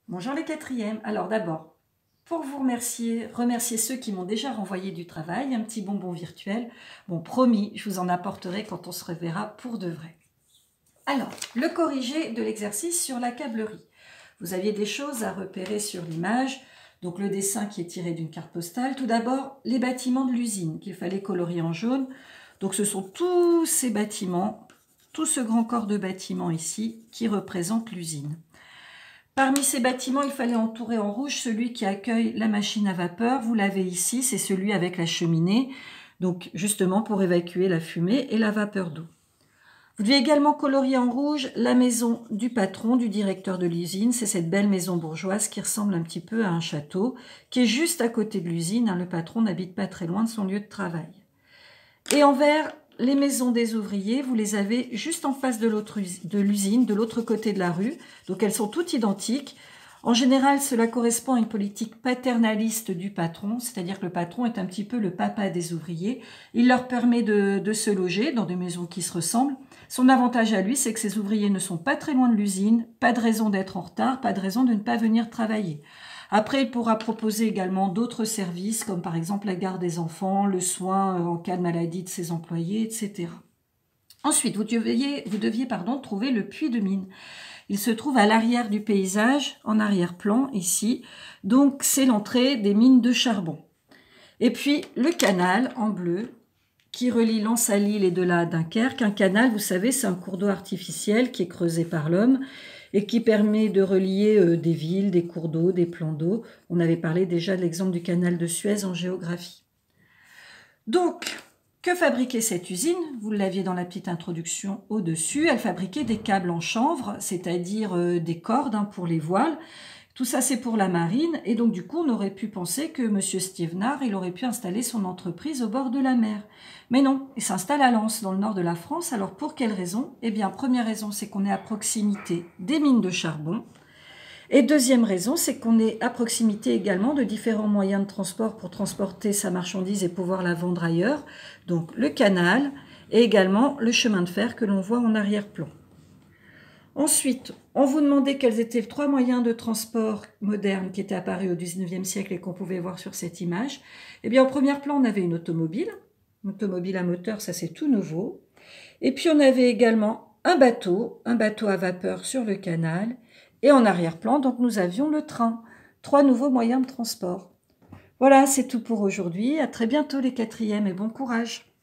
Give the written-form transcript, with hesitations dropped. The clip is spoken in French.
Bonjour les quatrièmes. Alors d'abord, pour vous remercier ceux qui m'ont déjà renvoyé du travail, un petit bonbon virtuel. Bon, promis, je vous en apporterai quand on se reverra pour de vrai. Alors, le corrigé de l'exercice sur l'accablerie. Vous aviez des choses à repérer sur l'image. Donc le dessin qui est tiré d'une carte postale. Tout d'abord, les bâtiments de l'usine qu'il fallait colorier en jaune. Donc ce sont tous ces bâtiments, tout ce grand corps de bâtiments ici qui représente l'usine. Parmi ces bâtiments, il fallait entourer en rouge celui qui accueille la machine à vapeur. Vous l'avez ici, c'est celui avec la cheminée, donc justement pour évacuer la fumée et la vapeur d'eau. Vous devez également colorier en rouge la maison du patron, du directeur de l'usine. C'est cette belle maison bourgeoise qui ressemble un petit peu à un château, qui est juste à côté de l'usine. Le patron n'habite pas très loin de son lieu de travail. Et en vert, les maisons des ouvriers, vous les avez juste en face de l'usine, de l'autre côté de la rue. Donc elles sont toutes identiques. En général, cela correspond à une politique paternaliste du patron, c'est-à-dire que le patron est un petit peu le papa des ouvriers. Il leur permet de se loger dans des maisons qui se ressemblent. Son avantage à lui, c'est que ces ouvriers ne sont pas très loin de l'usine, pas de raison d'être en retard, pas de raison de ne pas venir travailler. Après, il pourra proposer également d'autres services, comme par exemple la garde des enfants, le soin en cas de maladie de ses employés, etc. Ensuite, vous deviez trouver le puits de mine. Il se trouve à l'arrière du paysage, en arrière-plan, ici. Donc, c'est l'entrée des mines de charbon. Et puis, le canal, en bleu, qui relie Lens à Lille et de là à Dunkerque. Un canal, vous savez, c'est un cours d'eau artificiel qui est creusé par l'homme et qui permet de relier des villes, des cours d'eau, des plans d'eau. On avait parlé déjà de l'exemple du canal de Suez en géographie. Donc, que fabriquait cette usine? Vous l'aviez dans la petite introduction au-dessus. Elle fabriquait des câbles en chanvre, c'est-à-dire des cordes pour les voiles. Tout ça, c'est pour la marine. Et donc, du coup, on aurait pu penser que M. Stevenard, il aurait pu installer son entreprise au bord de la mer. Mais non, il s'installe à Lens, dans le nord de la France. Alors, pour quelle raison? Eh bien, première raison, c'est qu'on est à proximité des mines de charbon. Et deuxième raison, c'est qu'on est à proximité également de différents moyens de transport pour transporter sa marchandise et pouvoir la vendre ailleurs. Donc, le canal et également le chemin de fer que l'on voit en arrière-plan. Ensuite, on vous demandait quels étaient les 3 moyens de transport modernes qui étaient apparus au XIXe siècle et qu'on pouvait voir sur cette image. Eh bien, au premier plan, on avait une automobile à moteur, ça c'est tout nouveau. Et puis, on avait également un bateau à vapeur sur le canal. Et en arrière-plan, donc, nous avions le train. 3 nouveaux moyens de transport. Voilà, c'est tout pour aujourd'hui. À très bientôt les quatrièmes et bon courage.